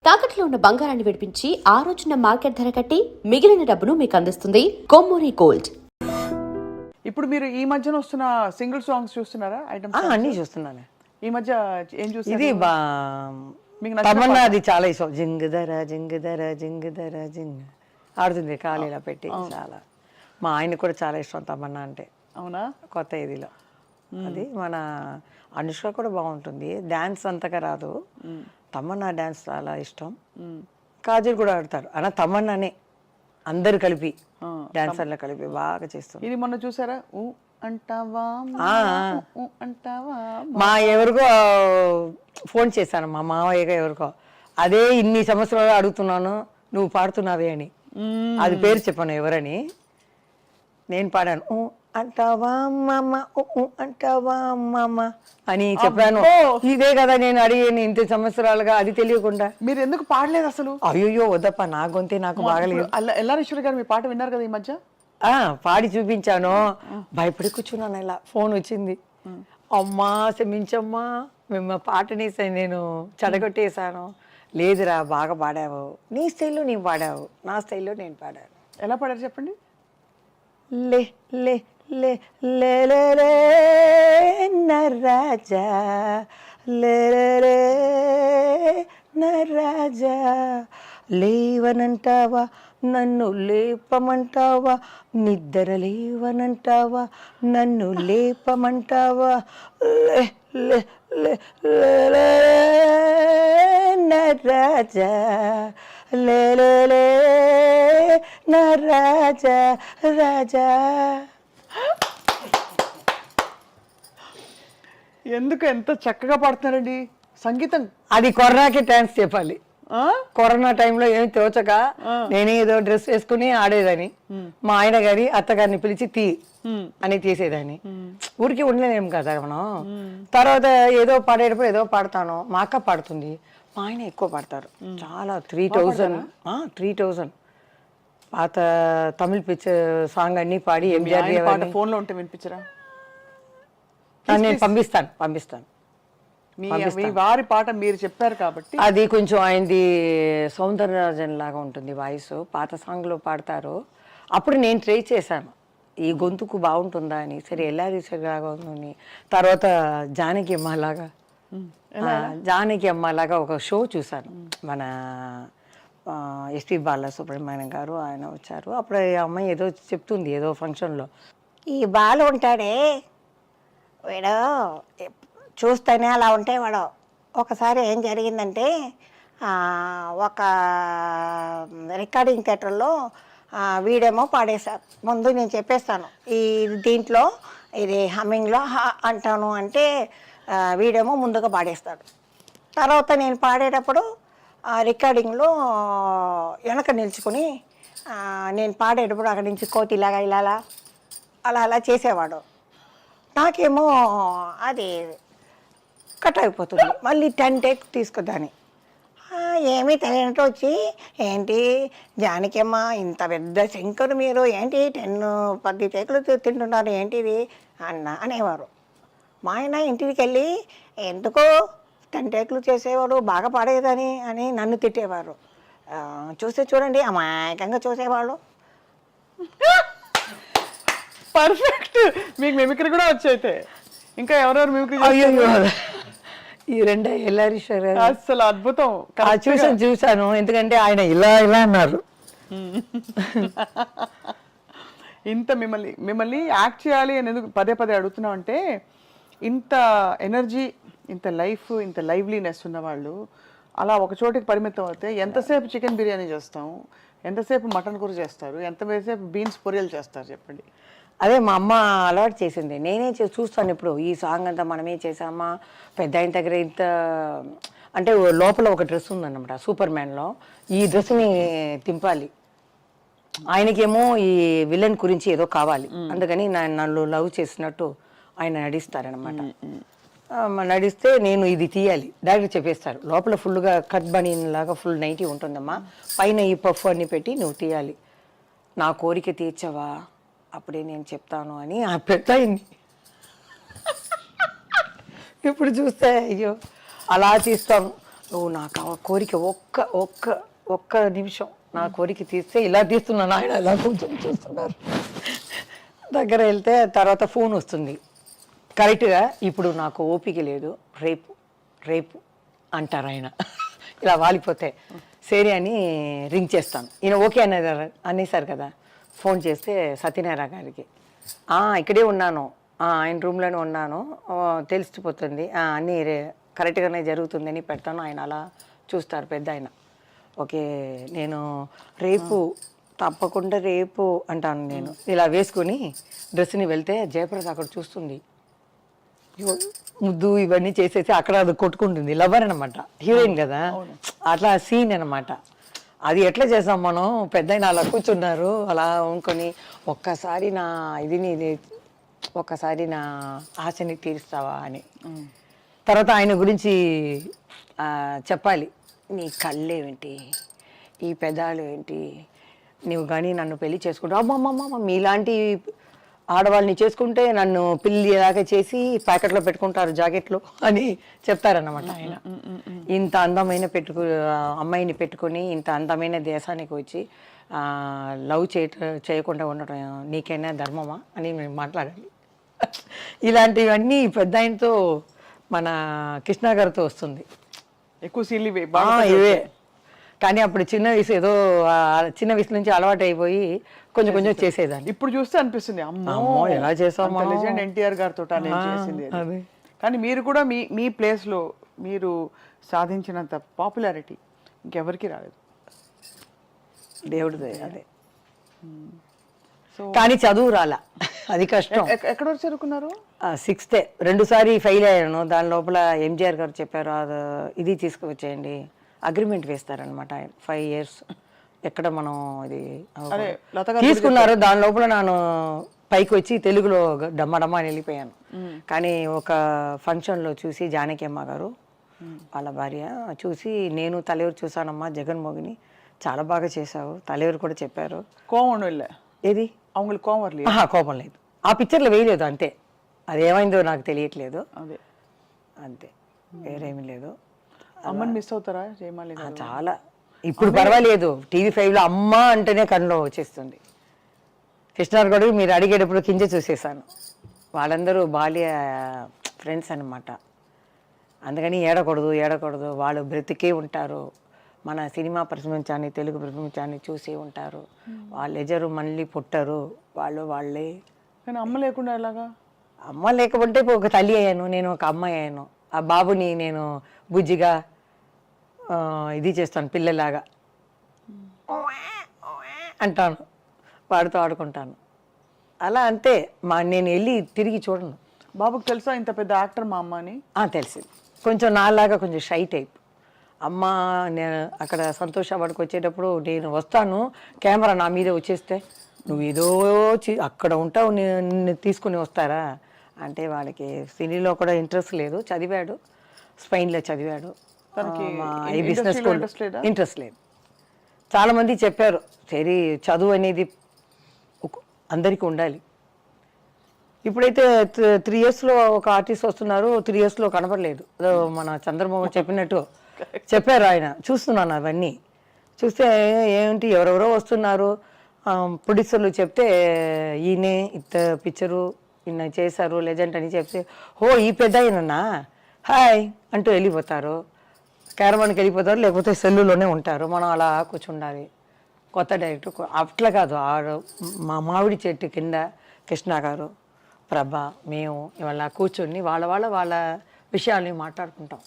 తాకట్లో ఉన్న బంగారాన్ని విడిపించి ఆ రోజున మార్కెట్ ధర కట్టి మిగిలిన డబ్బును మీకు అందిస్తుంది కొమ్మూరి గోల్డ్. ఇప్పుడు మీరు ఈ మధ్యన వస్తున్న సింగిల్ సాంగ్స్ చూస్తున్నారా? ఐటమ్ అన్నీ చూస్తున్నాను. ఈ మధ్య ఏం చూస్తారు? ఇది మీకు తమన్నా అది చాలా ఇష్టం. జింగుదర జింగుదర జింగుదర జింగ్ ఆడుతుంది ఖాళీలా పెట్టి. చాలా మా ఆయన కూడా చాలా ఇష్టం తమన్నా అంటే. అవునా? కొత్త ఇదిలో అది మన అనుష్క కూడా బాగుంటుంది. డాన్స్ అంతగా రాదు, తమన్నా డాన్స్ చాలా ఇష్టం. కాజల్ కూడా ఆడతారు. అలా తమన్నానే అందరు కలిపి డాన్సర్లు కలిపి బాగా చేస్తారు. ఇది మొన్న చూసారా? అంటావా అంటావా మా ఎవరికో ఫోన్ చేశాను, మా మావయ్యగా ఎవరికో, అదే ఇన్ని సంవత్సరాలు అడుగుతున్నాను నువ్వు పాడుతున్నావే అని. అది పేరు చెప్పాను ఎవరని. నేను పాడాను అంటావా మామ అంటావా మామ అని చెప్పాను. ఇదే కదా నేను అడిగాను ఇంత సంవత్సరాలుగా, అది తెలియకుండా. మీరు ఎందుకు పాడలేదు అసలు? అయ్యో వద్దప్ప, నా గొంతే నాకు బాగలేదు. ఎల్లారేశ్వరి గారు మీ పాట విన్నారు కదా ఈ మధ్య? పాడి చూపించాను, భయపడి కూర్చున్నాను. ఇలా ఫోన్ వచ్చింది, అమ్మా క్షమించమ్మా మేము పాటని నేను చెడగొట్టేశాను. లేదురా బాగా పాడావు, నీ స్టైల్లో నీవు పాడావు, నా స్టైల్లో నేను పాడాను. ఎలా పాడారు చెప్పండి? లే లే లే లే లే లే నరాజా లే లే నరాజా, లేవనంటావా నన్ను లేపమంటావా, నిద్ర లేవనంటావా నన్ను లేపమంటావా, లే లే లే లే నరాజా లే లే లే నరాజా రాజా. ఎందుకు ఎంత చక్కగా పాడుతున్నారండి సంగీతం? అది కరోనాకి థ్యాంక్స్ చెప్పాలి. కరోనా టైంలో ఏమి తోచక నేనే ఏదో డ్రెస్ వేసుకుని ఆడేదాన్ని. మా ఆయన గారి అత్తగారిని పిలిచి అని తీసేదాన్ని. ఊరికి ఉండలేం కదా మనం. తర్వాత ఏదో పాడేటప్పుడు ఏదో పాడతాను. మా అక్క పాడుతుంది, మా ఆయన ఎక్కువ పాడతారు. చాలా 3000 పాత తమిళ పిక్చర్ సాంగ్ అన్ని పాడి ఎంజిఆర్ ఫోన్ లో ఉంటే వినిపించరా? నేను పంపిస్తాను. మీ వారి పాట మీరు చెప్పారు కాబట్టి అది కొంచెం ఆయనది సౌందరరాజన్ లాగా ఉంటుంది వాయిస్. పాత సాంగ్లో పాడతారు. అప్పుడు నేను ట్రై చేశాను ఈ గొంతుకు బాగుంటుందా అని. సరే ఎల్లారీశ్వరి లాగా ఉందని. తర్వాత జానకి అమ్మలాగా ఒక షో చూశాను. మన ఎస్పి బాలసుబ్రహ్మణ్యం గారు ఆయన వచ్చారు. అప్పుడు ఈ అమ్మాయి ఏదో చెప్తుంది ఏదో ఫంక్షన్లో, ఈ బాలు ఉంటాడే వీడు చూస్తేనే అలా ఉంటే వాడు. ఒకసారి ఏం జరిగిందంటే ఒక రికార్డింగ్ థియేటర్లో వీడేమో పాడేశారు. ముందు నేను చెప్పేస్తాను, ఈ దీంట్లో ఇది హమ్మింగ్లో అంటాను అంటే వీడేమో ముందుగా పాడేస్తాడు. తర్వాత నేను పాడేటప్పుడు రికార్డింగ్లో వెనక నిల్చుకొని నేను పాడేటప్పుడు అక్కడి నుంచి కోతిలాగా ఇలా అలా చేసేవాడు. నాకేమో అది కట్ అయిపోతుంది. మళ్ళీ 10 టేక్ తీసుకుందాన్ని. ఏమీ తెలియనట్టు వచ్చి, ఏంటి జానకమ్మ ఇంత పెద్ద శంకరు మీరు ఏంటి 10 టేకులు తింటున్నారు ఏంటిది అనేవారు. మా ఆయన ఇంటికి వెళ్ళి ఎందుకో 10 టేకులు చేసేవాడు బాగా పాడేదని అని నన్ను తిట్టేవారు. చూడండి అమాయకంగా చూసేవాళ్ళు. పర్ఫెక్ట్. మీకు మిమిక్రీ కూడా వచ్చైతే ఇంకా ఎవరెవరు మిమిక్రీ? ఈ రెండే ఎల్లారీశ్వరి అసలు అద్భుతం. చూశాను ఎందుకంటే ఆయన ఇలా అన్నారు. ఇంత మిమ్మల్ని యాక్ట్ చేయాలి అని ఎందుకు పదే అడుగుతున్నాం అంటే, ఇంత ఎనర్జీ, ఇంత లైఫ్, ఇంత లైవ్లీనెస్ ఉన్న వాళ్ళు అలా ఒక చోటికి పరిమితం అవుతే ఎంతసేపు చికెన్ బిర్యానీ చేస్తాం, ఎంతసేపు మటన్ కూర చేస్తారు, ఎంతసేపు బీన్స్ పొరియలు చేస్తారు చెప్పండి. అదే మా అమ్మ అలవాటు చేసింది. నేనే చూస్తాను ఇప్పుడు ఈ సాంగ్ అంతా మనమే చేసామా. పెద్ద ఆయన దగ్గర ఇంత అంటే లోపల ఒక డ్రెస్ ఉందన్నమాట సూపర్ మ్యాన్లో, ఈ డ్రెస్ని తింపాలి. ఆయనకేమో ఈ విలన్ గురించి ఏదో కావాలి, అందుకని నన్ను లవ్ చేసినట్టు ఆయన నడిస్తారనమాట. నడిస్తే నేను ఇది తీయాలి, డైరెక్ట్ చెప్పేస్తారు. లోపల ఫుల్గా కట్ బనీన్ లాగా ఫుల్ నైటీ ఉంటుందమ్మా, పైన ఈ పఫ్ అన్ని పెట్టి నువ్వు తీయాలి, నా కోరిక తీర్చవా అప్పుడే నేను చెప్తాను అని ఆ పెద్దయింది. ఇప్పుడు చూస్తే అయ్యో అలా తీస్తాను. నాకు ఆ కోరిక ఒక్క ఒక్క ఒక్క నిమిషం నా కోరిక తీస్తే ఇలా తీస్తున్నాను, ఆయన ఇలా కొంచెం చూస్తున్నారు. దగ్గర వెళ్తే తర్వాత ఫోన్ వస్తుంది కరెక్ట్గా, ఇప్పుడు నాకు ఓపిక లేదు, రేపు రేపు అంటారు ఆయన. ఇలా వాలిపోతే సరే అని రింగ్ చేస్తాను. ఈయన ఓకే అనేసారు కదా. ఫోన్ చేస్తే సత్యనారాయణ గారికి, ఇక్కడే ఉన్నాను, ఆయన రూమ్లోనే ఉన్నాను, తెలిసిపోతుంది, అన్నీ కరెక్ట్గానే జరుగుతుందని పెడతాను. ఆయన అలా చూస్తారు పెద్ద ఆయన. ఓకే నేను రేపు తప్పకుండా రేపు అంటాను. నేను ఇలా వేసుకొని డ్రెస్ని వెళ్తే జయప్రద అక్కడ చూస్తుంది, ముద్దు ఇవన్నీ చేసేసి అక్కడ అది కొట్టుకుంటుంది. లవర్ అనమాట, హీరోయిన్ కదా, అట్లా సీన్ అనమాట. అది ఎట్లా చేసాం మనం, పెద్ద అలా కూర్చున్నారు అలా అనుకొని, ఒక్కసారి నా ఒక్కసారి నా ఆశని తీరుస్తావా అని. తర్వాత ఆయన గురించి చెప్పాలి, నీ కళ్ళేంటి, ఈ పెదాలు ఏంటి, నువ్వు కానీ నన్ను పెళ్లి చేసుకుంటావు, అమ్మమ్మమ్మ మీలాంటి ఆడవాళ్ళని చేసుకుంటే నన్ను పిల్లి దాకా చేసి ప్యాకెట్లో పెట్టుకుంటారు జాకెట్లు అని చెప్తారన్నమాట ఆయన. ఇంత అందమైన అమ్మాయిని పెట్టుకొని ఇంత అందమైన దేశానికి వచ్చి లవ్ చేయకుండా ఉండటం నీకైనా ధర్మమా అని మేము మాట్లాడాలి. ఇలాంటివన్నీ పెద్ద ఆయనతో మన కృష్ణ గారితో వస్తుంది ఎక్కువ సీన్లు ఇవే. కానీ అప్పుడు చిన్న వయసు ఏదో చిన్న వయసు నుంచి అలవాటు అయిపోయి కొంచెం కొంచెం చేసేదాన్ని. ఇప్పుడు చూస్తే అనిపిస్తుంది అమ్మో ఎలా చేసామో, లెజెండ్ ఎన్టీఆర్ గారితో చేసింది. కానీ మీరు కూడా మీ ప్లేస్ లో మీరు సాధించినంత పాపులారిటీ ఇంకెవరికి రాలేదు, దేవుడిదే. అదే కానీ చదువు రాలా, అది కష్టం. ఎక్కడ వరకు చదువుకున్నారు? 6th 2 సారి ఫెయిల్ అయ్యాను. దాని లోపల ఎంజిఆర్ గారు చెప్పారు, ఇది తీసుకువచ్చేయండి, అగ్రిమెంట్ వేస్తారనమాట 5 years. ఎక్కడ మనం ఇది తీసుకున్నారు. దాని లోపల నేను పైకి వచ్చి తెలుగులో డమ్మ అని వెళ్ళిపోయాను. కానీ ఒక ఫంక్షన్లో చూసి జానకి అమ్మ గారు వాళ్ళ భార్య చూసి, నేను తలెవరు చూసానమ్మా జగన్మోహిని, చాలా బాగా చేశావు, తలెవరు కూడా చెప్పారు. కోవం వెళ్ళా ఏది అవங்களுக்கு కోపం లేదు, ఆ పిక్చర్లో వేయలేదు అంతే. అది ఏమైందో నాకు తెలియట్లేదు, అదే అంతే, వేరేమీ లేదు. అమ్మని మిస్ అవుతారా జయమాలి? చాలా. ఇప్పుడు పర్వాలేదు, TV5లో అమ్మ అంటేనే కన్నులో వచ్చేస్తుంది. కృష్ణార్ గడు మీరు అడిగేటప్పుడు కింద చూసేసాను. వాళ్ళందరూ బాల్య ఫ్రెండ్స్ అనమాట. అందుకని ఏడకూడదు, వాళ్ళు బ్రతికే ఉంటారు. మన సినిమా ప్రపంచాన్ని, తెలుగు ప్రపంచాన్ని చూసి ఉంటారు. వాళ్ళు ఎజరు మళ్ళీ పుట్టరు, వాళ్ళే. కానీ అమ్మ లేకుండా ఎలాగా? అమ్మ లేకపోతే ఒక తల్లి అయ్యాను, నేను ఒక అమ్మాయి అయ్యాను. ఆ బాబుని నేను బుజ్జిగా ఇది చేస్తాను, పిల్లలాగా అంటాను, వాడితో ఆడుకుంటాను. అలా అంతే. నేను వెళ్ళి తిరిగి చూడను. బాబుకి తెలుసా ఇంత పెద్ద యాక్టర్ మా అమ్మ అని? తెలిసింది. కొంచెం నాలాగా కొంచెం షై టైప్. అమ్మ నేను అక్కడ సంతోష వాడికి వచ్చేటప్పుడు నేను వస్తాను, కెమెరా నా మీదే వచ్చేస్తే నువ్వు ఏదో అక్కడ ఉంటావు, నిన్ను తీసుకుని వస్తారా అంటే, వాడికి సినీలో కూడా ఇంట్రెస్ట్ లేదు. చదివాడు, స్పెయిన్లో చదివాడు, ఈ బిజినెస్ ఇంట్రెస్ట్ లేదు. చాలామంది చెప్పారు, సరే చదువు అనేది అందరికీ ఉండాలి. ఇప్పుడైతే 3 yearsలో ఒక ఆర్టిస్ట్ వస్తున్నారు, 3 yearsలో కనపడలేదు. మన చంద్రబాబు చెప్పినట్టు చెప్పారు ఆయన. చూస్తున్నాను అవన్నీ. చూస్తే ఏంటి ఎవరెవరో వస్తున్నారు, ప్రొడ్యూసర్లు చెప్తే ఈయనే ఇంత పిక్చరు ఈయన చేశారు లెజెండ్ అని చెప్తే, ఈ పెద్ద ఆయనన్నా హాయ్ అంటూ వెళ్ళిపోతారు, క్యారవాన్కి వెళ్ళిపోతారు, లేకపోతే సెల్లులోనే ఉంటారు. మనం అలా కూర్చుండాలి. కొత్త డైరెక్టర్ అట్లా కాదు, మా మామిడి చెట్టు కింద కృష్ణ గారు, ప్రభ, మేము ఇవాళ కూర్చొని వాళ్ళ విషయాల్ని మాట్లాడుకుంటాం.